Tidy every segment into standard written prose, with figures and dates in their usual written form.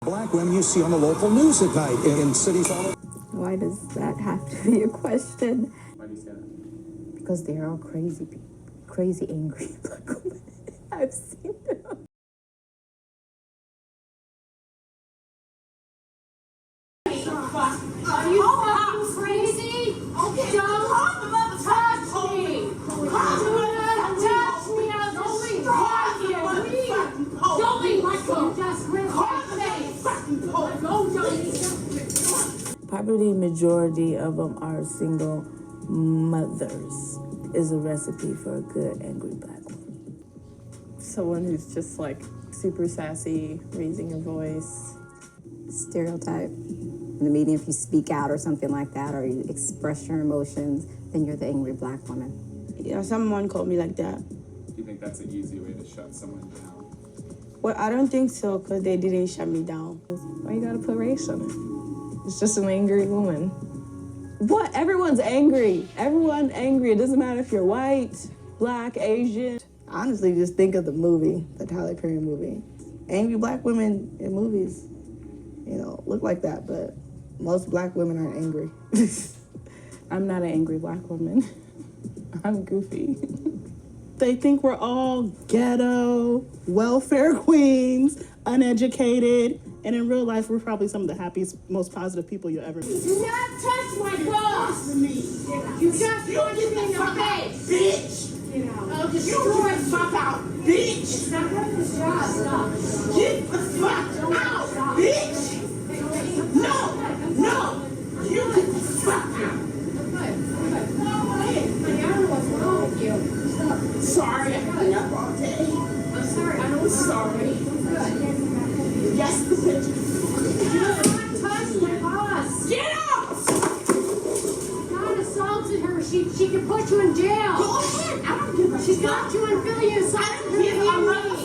Black women you see on the local news at night in cities all over. Why does that have to be a question? Why do you say that? Because they're all crazy people. Crazy, angry black women. I've seen them. Are you fucking crazy? Okay. Don't touch me. Do not touch me. I'll destroy you. Joey, you just ripped my face. Go, Joey. Probably majority of them are single mothers. Is a recipe for a good angry black woman. Someone who's just like super sassy, raising your voice. Stereotype. In the media, if you speak out or something like that, or you express your emotions, then you're the angry black woman. Yeah, someone called me like that. Do you think that's an easy way to shut someone down? Well, I don't think so, because they didn't shut me down. Why you gotta put race on it? It's just an angry woman. What? Everyone's angry. Everyone's angry. It doesn't matter if you're white, black, Asian. Honestly, just think of the movie, the Tyler Perry movie. Angry black women in movies, you know, look like that, but most black women aren't angry. I'm not an angry black woman. I'm goofy. They think we're all ghetto, welfare queens, uneducated, and in real life, we're probably some of the happiest, most positive people you'll ever meet. Do not touch my boss. You just punched me in the face. Bitch! I'll destroy You fuck out, bitch! It's not worth this job. Stop. Get the fuck out, bitch! No! You get the fuck out! I don't know what's wrong with you. Stop. Sorry, I've been up all day. I'm sorry. I don't Sorry. Good. Yes, the bitch. Do not touch my boss. Get out! God assaulted her. She could put you in jail. Go ahead. I don't give a She fuck. got you and Philly and I don't give a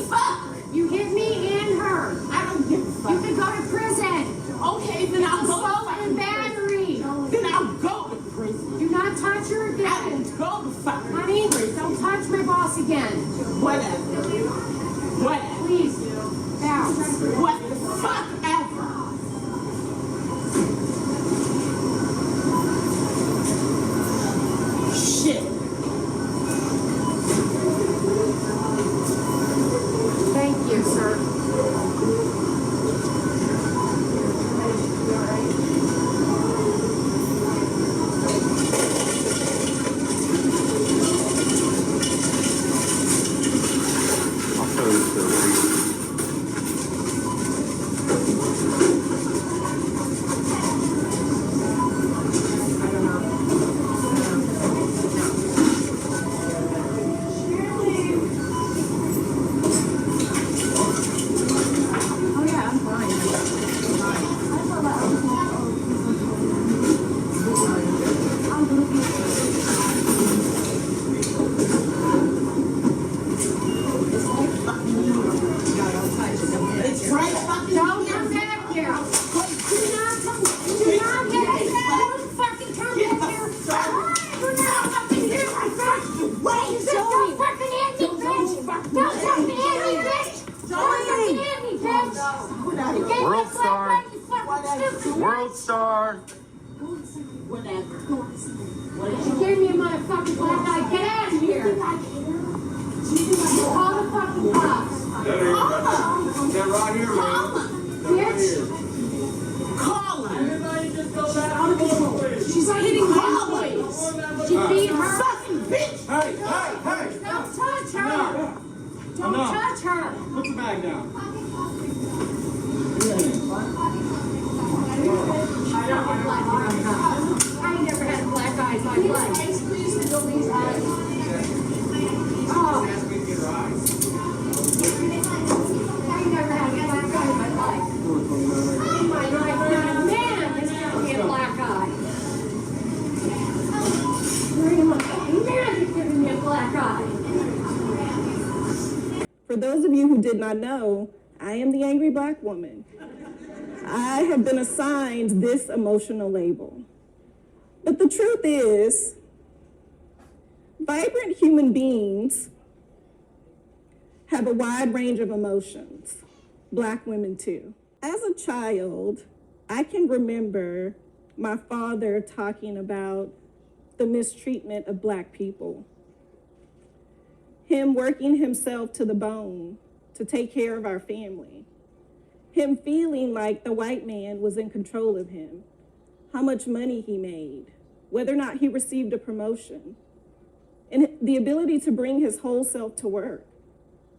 fuck. You hit me and her. I don't give a fuck. You could go to prison. Okay, then I'll go to Assault and battery. Then I'll go to prison. Do not touch her I again. will go to fucking Honey, prison. don't touch my boss again. Whatever. Please. Bounce. What the fuck ever. Shit. Thank you, sir. Oh yeah, I'm fine. It's right fucking Don't come back here. Do not come. Do not get back here. Don't fucking come back here. Do not fucking here. Wait, don't fucking hit me, bitch. Don't fucking hit me, bitch. Don't fucking hit me, bitch. You gave me World a flat star. right, you fucking stupid. World star. Whatever. You gave me a motherfucking black eye. Get out of here. Call the fucking cops. They're right here, man. Bitch. Call her. She's not hitting my boys. She beat her. Fucking bitch. Hey! Don't touch her. Don't touch her. Put the bag down. I ain't never had black eyes in my life. Oh. I ain't never had black eye in my life. In my life, not a man has given me a black eye. Not a man has given me a black eye. For those of you who did not know, I am the angry black woman. I have been assigned this emotional label. But the truth is, vibrant human beings have a wide range of emotions. Black women too. As a child, I can remember my father talking about the mistreatment of Black people. Him working himself to the bone to take care of our family. Him feeling like the white man was in control of him, how much money he made, whether or not he received a promotion, and the ability to bring his whole self to work.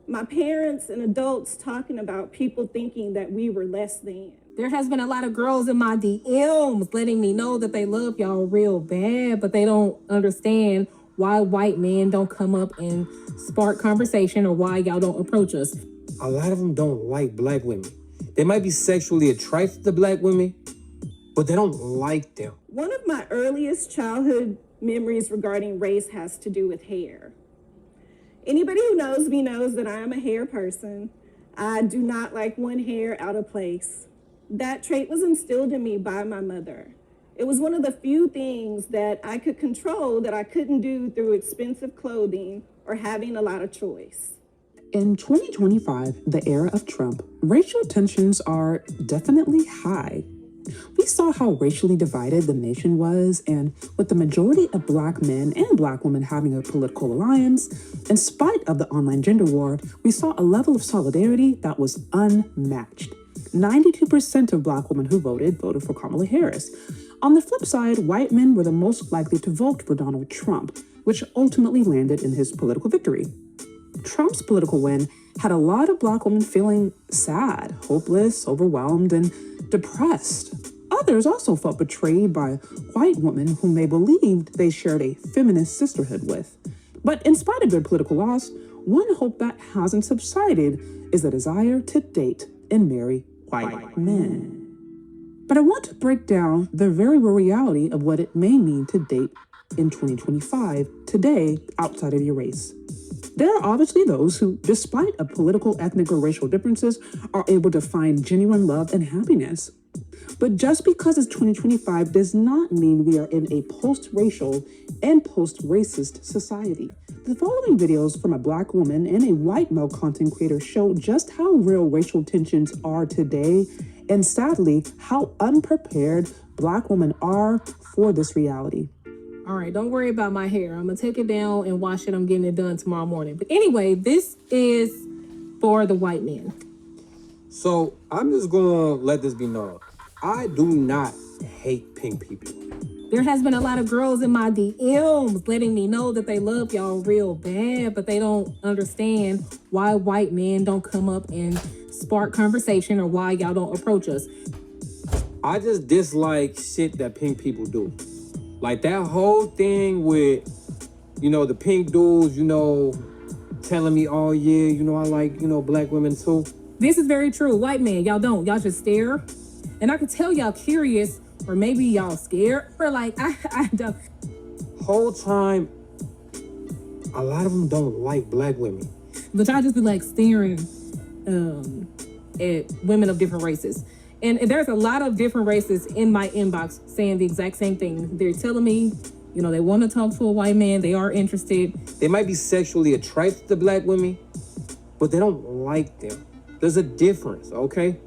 My parents and adults talking about people thinking that we were less than. There has been a lot of girls in my DMs letting me know that they love y'all real bad, but they don't understand why white men don't come up and spark conversation or why y'all don't approach us. A lot of them don't like Black women. They might be sexually attracted to Black women, but they don't like them. One of my earliest childhood memories regarding race has to do with hair. Anybody who knows me knows that I am a hair person. I do not like one hair out of place. That trait was instilled in me by my mother. It was one of the few things that I could control that I couldn't do through expensive clothing or having a lot of choice. In 2025, the era of Trump, racial tensions are definitely high. We saw how racially divided the nation was, and with the majority of Black men and Black women having a political alliance, in spite of the online gender war, we saw a level of solidarity that was unmatched. 92% of Black women who voted for Kamala Harris. On the flip side, white men were the most likely to vote for Donald Trump, which ultimately landed in his political victory. Trump's political win had a lot of Black women feeling sad, hopeless, overwhelmed, and depressed. Others also felt betrayed by white women whom they believed they shared a feminist sisterhood with. But in spite of their political loss, one hope that hasn't subsided is the desire to date and marry white men. But I want to break down the very real reality of what it may mean to date in 2025, today, outside of your race. There are obviously those who, despite of political, ethnic, or racial differences, are able to find genuine love and happiness. But just because it's 2025 does not mean we are in a post-racial and post-racist society. The following videos from a Black woman and a white male content creator show just how real racial tensions are today, and sadly, how unprepared Black women are for this reality. All right, don't worry about my hair. I'm gonna take it down and wash it. I'm getting it done tomorrow morning. But anyway, this is for the white men. So I'm just gonna let this be known. I do not hate pink people. There has been a lot of girls in my DMs letting me know that they love y'all real bad, but they don't understand why white men don't come up and spark conversation or why y'all don't approach us. I just dislike shit that pink people do. Like that whole thing with, the pink dudes, telling me, oh yeah, I like, Black women too. This is very true. White men, y'all don't. Y'all just stare. And I could tell y'all curious, or maybe y'all scared, or like, I don't. Whole time, a lot of them don't like Black women. But y'all just be like staring at women of different races. And there's a lot of different races in my inbox saying the exact same thing. They're telling me, they want to talk to a white man. They are interested. They might be sexually attracted to Black women, but they don't like them. There's a difference, okay?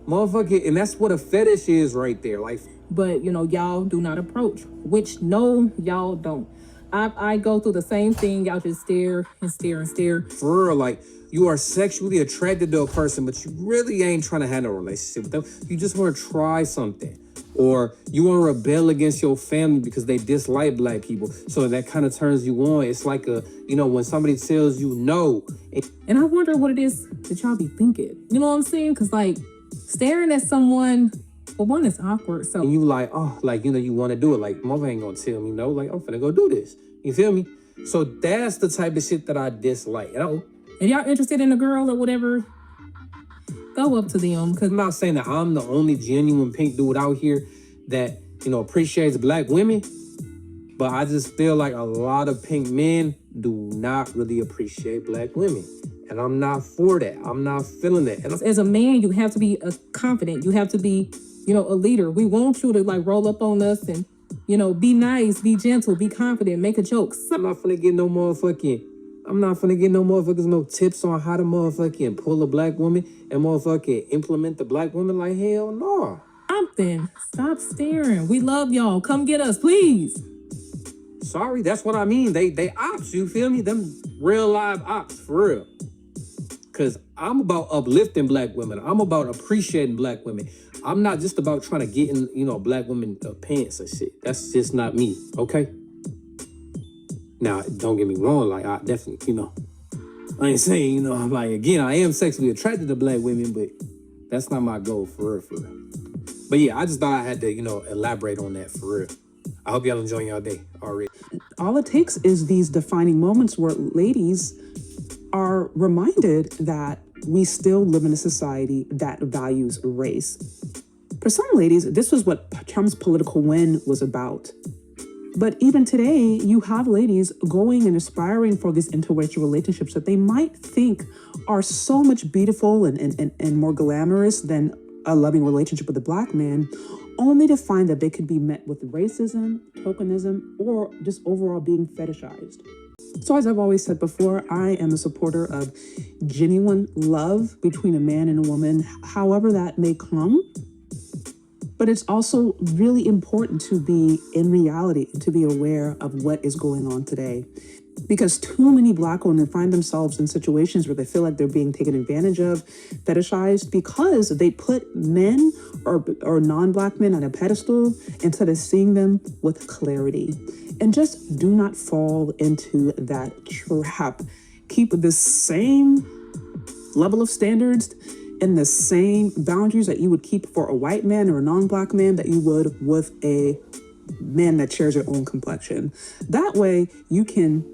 Motherfucker, and that's what a fetish is right there. Like, but, y'all do not approach, which no, y'all don't. I go through the same thing. Y'all just stare and stare and stare. For real, like, you are sexually attracted to a person, but you really ain't trying to have no relationship with them. You just want to try something. Or you want to rebel against your family because they dislike Black people. So that kind of turns you on. It's like when somebody tells you no. And I wonder what it is that y'all be thinking. You know what I'm saying? Because, like, staring at someone, for one, it's awkward. So and you like, you want to do it. Like, mother ain't going to tell me no. Like, I'm finna go do this. You feel me? So that's the type of shit that I dislike. If y'all interested in a girl or whatever, go up to them. Cause I'm not saying that I'm the only genuine pink dude out here that, appreciates Black women. But I just feel like a lot of pink men do not really appreciate Black women. And I'm not for that. I'm not feeling that. And as a man, you have to be confident. You have to be, a leader. We want you to like roll up on us and, be nice, be gentle, be confident, make a joke. I'm not finna get no motherfucking I'm not finna get no motherfuckers no tips on how to motherfucking pull a black woman and motherfucking implement the black woman. Like, hell no. Something. Stop staring. We love y'all. Come get us, please. Sorry, that's what I mean. They ops, you feel me? Them real live ops, for real. Cause I'm about uplifting black women. I'm about appreciating black women. I'm not just about trying to get in, black women pants and shit. That's just not me, okay? Now, don't get me wrong, like, I definitely, I ain't saying, like, again, I am sexually attracted to black women, but that's not my goal, for real, for real. But yeah, I just thought I had to, elaborate on that, for real. I hope y'all enjoying y'all day already. All it takes is these defining moments where ladies are reminded that we still live in a society that values race. For some ladies, this was what Trump's political win was about. But even today, you have ladies going and aspiring for these interracial relationships that they might think are so much beautiful and more glamorous than a loving relationship with a black man, only to find that they could be met with racism, tokenism, or just overall being fetishized. So as I've always said before, I am a supporter of genuine love between a man and a woman, however that may come. But it's also really important to be in reality, to be aware of what is going on today. Because too many black women find themselves in situations where they feel like they're being taken advantage of, fetishized, because they put men or non-black men on a pedestal instead of seeing them with clarity. And just do not fall into that trap. Keep the same level of standards and the same boundaries that you would keep for a white man or a non-black man that you would with a man that shares your own complexion. That way you can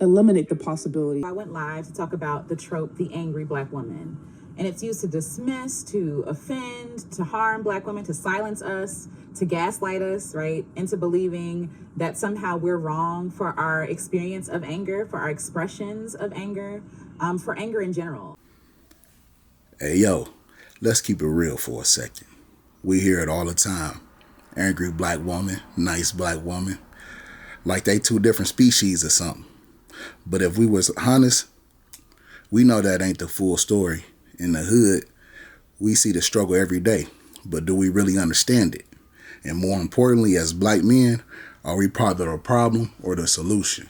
eliminate the possibility. I went live to talk about the trope, the angry black woman. And it's used to dismiss, to offend, to harm black women, to silence us, to gaslight us, right? Into believing that somehow we're wrong for our experience of anger, for our expressions of anger, for anger in general. Hey, yo, let's keep it real for a second. We hear it all the time. Angry black woman, nice black woman. Like they two different species or something. But if we was honest, we know that ain't the full story. In the hood, we see the struggle every day. But do we really understand it? And more importantly, as black men, are we part of the problem or the solution?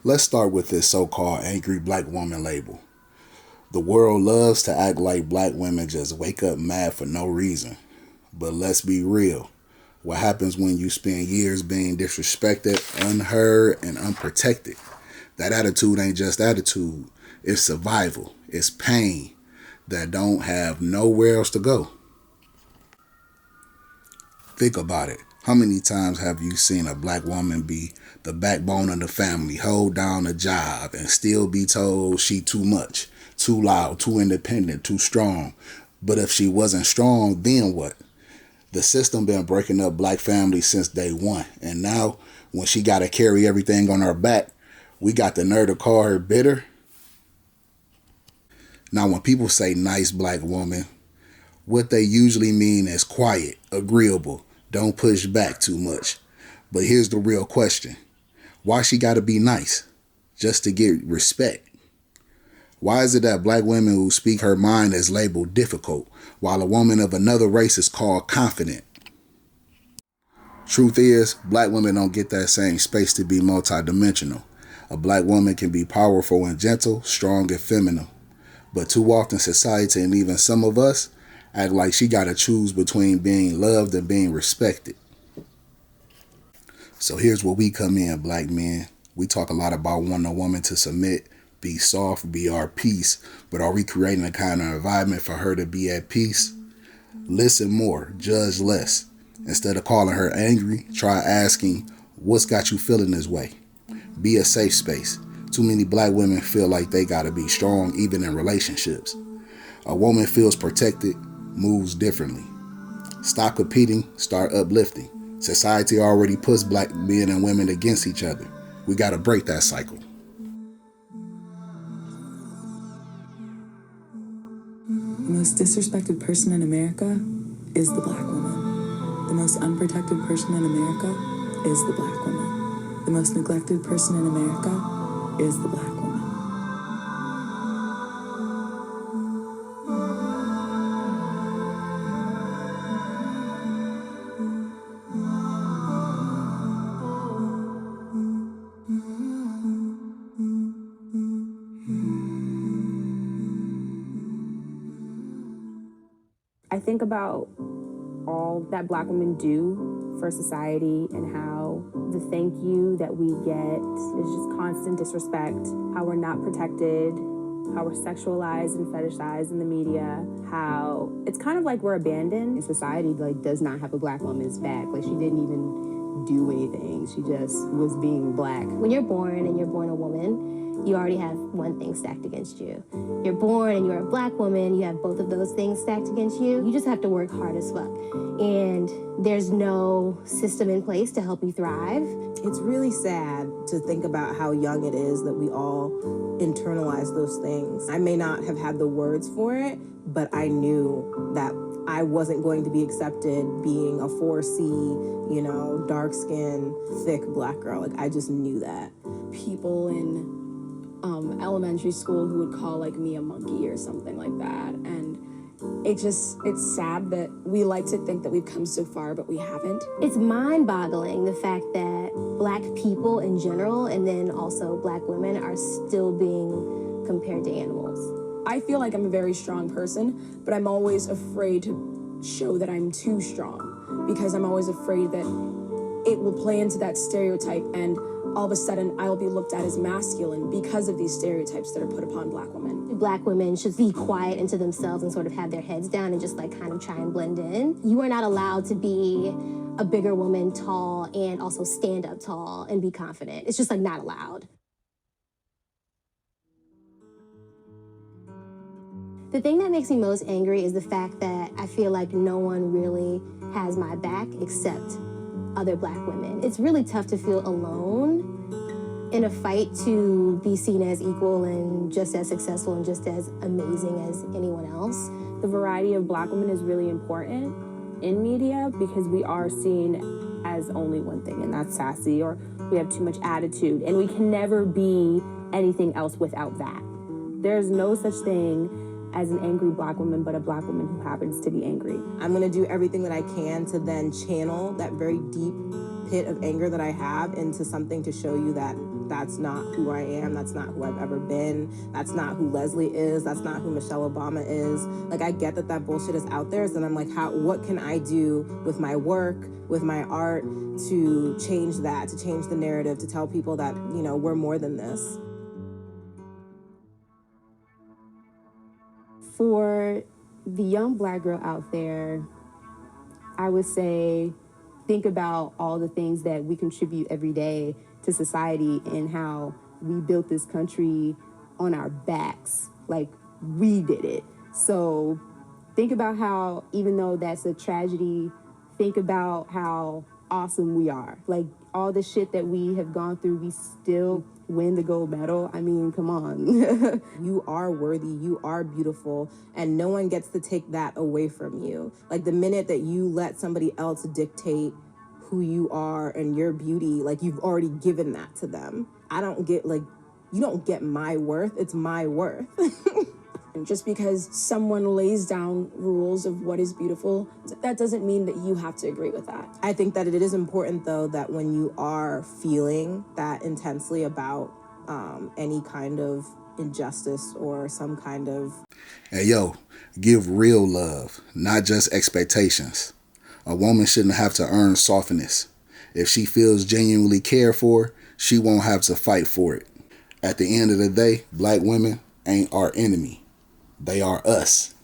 Let's start with this so-called angry black woman label. The world loves to act like black women just wake up mad for no reason. But let's be real. What happens when you spend years being disrespected, unheard, and unprotected? That attitude ain't just attitude. It's survival. It's pain that don't have nowhere else to go. Think about it. How many times have you seen a black woman be the backbone of the family, hold down a job, and still be told she too much, too loud, too independent, too strong? But if she wasn't strong, then what? The system been breaking up black families since day one. And now, when she got to carry everything on her back, we got the nerve to call her bitter. Now, when people say nice black woman, what they usually mean is quiet, agreeable, don't push back too much. But here's the real question. Why she got to be nice? Just to get respect? Why is it that black women who speak her mind is labeled difficult, while a woman of another race is called confident? Truth is, black women don't get that same space to be multidimensional. A black woman can be powerful and gentle, strong and feminine. But too often society and even some of us act like she got to choose between being loved and being respected. So here's where we come in, black men. We talk a lot about wanting a woman to submit, be soft, be our peace. But are we creating a kind of environment for her to be at peace? Listen more, judge less. Instead of calling her angry, try asking, what's got you feeling this way? Be a safe space. Too many black women feel like they gotta be strong even in relationships. A woman feels protected, moves differently. Stop competing, start uplifting. Society already puts black men and women against each other. We gotta break that cycle. The most disrespected person in America is the black woman. The most unprotected person in America is the black woman. The most neglected person in America is the black woman. I think about all that black women do for society and how the thank you that we get is just constant disrespect, how we're not protected, how we're sexualized and fetishized in the media, how it's kind of like we're abandoned. Society like does not have a black woman's back. Like she didn't even do anything. She just was being black. When you're born and you're born a woman, you already have one thing stacked against you. You're born and you're a black woman, you have both of those things stacked against you. You just have to work hard as fuck. And there's no system in place to help you thrive. It's really sad to think about how young it is that we all internalize those things. I may not have had the words for it, but I knew that I wasn't going to be accepted being a 4C, you know, dark-skinned, thick black girl. Like, I just knew that. People in elementary school who would call like me a monkey or something like that, and it's sad that we like to think that we've come so far, but we haven't. It's mind-boggling the fact that black people in general, and then also black women, are still being compared to animals. I feel like I'm a very strong person, but I'm always afraid to show that I'm too strong, because I'm always afraid that it will play into that stereotype, and all of a sudden I'll be looked at as masculine because of these stereotypes that are put upon black women. Black women should be quiet into themselves and sort of have their heads down and just like kind of try and blend in. You are not allowed to be a bigger woman, tall, and also stand up tall and be confident. It's just like not allowed. The thing that makes me most angry is the fact that I feel like no one really has my back except other black women. It's really tough to feel alone in a fight to be seen as equal and just as successful and just as amazing as anyone else. The variety of black women is really important in media because we are seen as only one thing, and that's sassy, or we have too much attitude, and we can never be anything else without that. There's no such thing as an angry black woman, but a black woman who happens to be angry. I'm gonna do everything that I can to then channel that very deep pit of anger that I have into something to show you that that's not who I am, that's not who I've ever been, that's not who Leslie is, that's not who Michelle Obama is. Like, I get that that bullshit is out there, so then I'm like, what can I do with my work, with my art, to change that, to change the narrative, to tell people that, you know, we're more than this. For the young black girl out there, I would say, think about all the things that we contribute every day to society and how we built this country on our backs. Like, we did it. So think about how, even though that's a tragedy, think about how awesome we are. Like, all the shit that we have gone through, we still win the gold medal. I mean, come on. You are worthy, you are beautiful, and no one gets to take that away from you. Like, the minute that you let somebody else dictate who you are and your beauty, like, you've already given that to them. I don't get, like, you don't get my worth, it's my worth. Just because someone lays down rules of what is beautiful, that doesn't mean that you have to agree with that. I think that it is important, though, that when you are feeling that intensely about any kind of injustice or some kind of... Hey, yo, give real love, not just expectations. A woman shouldn't have to earn softness. If she feels genuinely cared for, she won't have to fight for it. At the end of the day, black women ain't our enemy. They are us.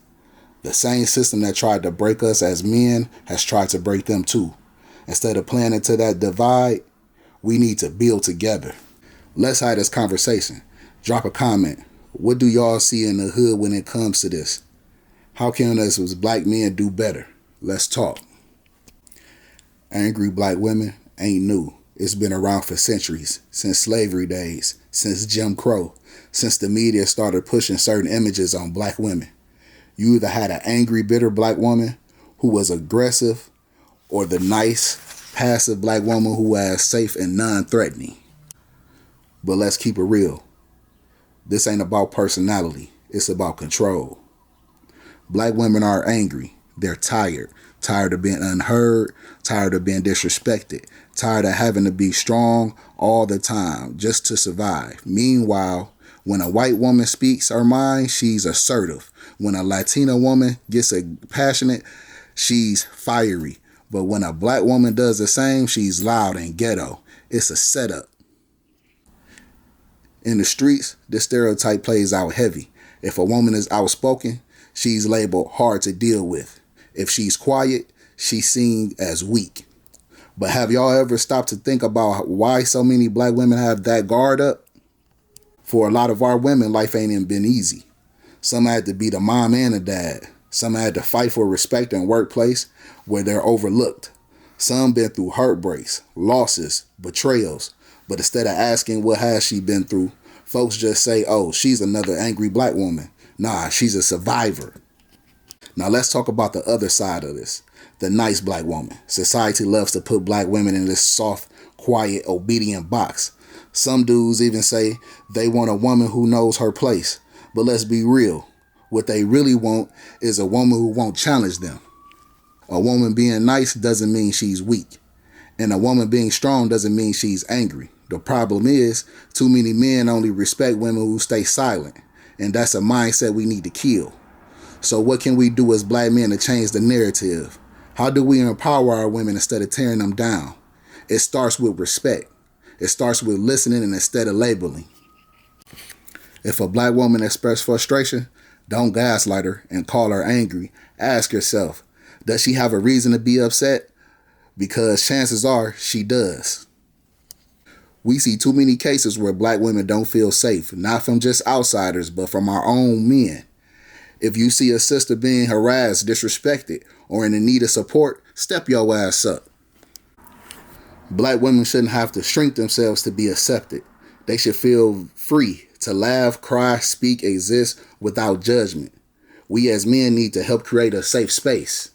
The same system that tried to break us as men has tried to break them too. Instead of playing into that divide, we need to build together. Let's have this conversation. Drop a comment. What do y'all see in the hood when it comes to this? How can us as black men do better? Let's talk. Angry black women ain't new. It's been around for centuries, since slavery days, since Jim Crow, since the media started pushing certain images on black women. You either had an angry, bitter black woman who was aggressive, or the nice, passive black woman who has safe and non-threatening. But let's keep it real. This ain't about personality. It's about control. Black women are angry. They're tired. Tired of being unheard. Tired of being disrespected. Tired of having to be strong all the time just to survive. Meanwhile, when a white woman speaks her mind, she's assertive. When a Latina woman gets passionate, she's fiery. But when a black woman does the same, she's loud and ghetto. It's a setup. In the streets, this stereotype plays out heavy. If a woman is outspoken, she's labeled hard to deal with. If she's quiet, she's seen as weak. But have y'all ever stopped to think about why so many black women have that guard up? For a lot of our women, life ain't even been easy. Some had to be the mom and the dad. Some had to fight for respect in workplace where they're overlooked. Some been through heartbreaks, losses, betrayals. But instead of asking what has she been through, folks just say, oh, she's another angry black woman. Nah, she's a survivor. Now let's talk about the other side of this. The nice black woman. Society loves to put black women in this soft, quiet, obedient box. Some dudes even say they want a woman who knows her place. But let's be real. What they really want is a woman who won't challenge them. A woman being nice doesn't mean she's weak. And a woman being strong doesn't mean she's angry. The problem is, too many men only respect women who stay silent. And that's a mindset we need to kill. So what can we do as black men to change the narrative? How do we empower our women instead of tearing them down? It starts with respect. It starts with listening and instead of labeling. If a black woman expresses frustration, don't gaslight her and call her angry. Ask yourself, does she have a reason to be upset? Because chances are she does. We see too many cases where black women don't feel safe, not from just outsiders, but from our own men. If you see a sister being harassed, disrespected, or in the need of support, step your ass up. Black women shouldn't have to shrink themselves to be accepted. They should feel free to laugh, cry, speak, exist without judgment. We as men need to help create a safe space.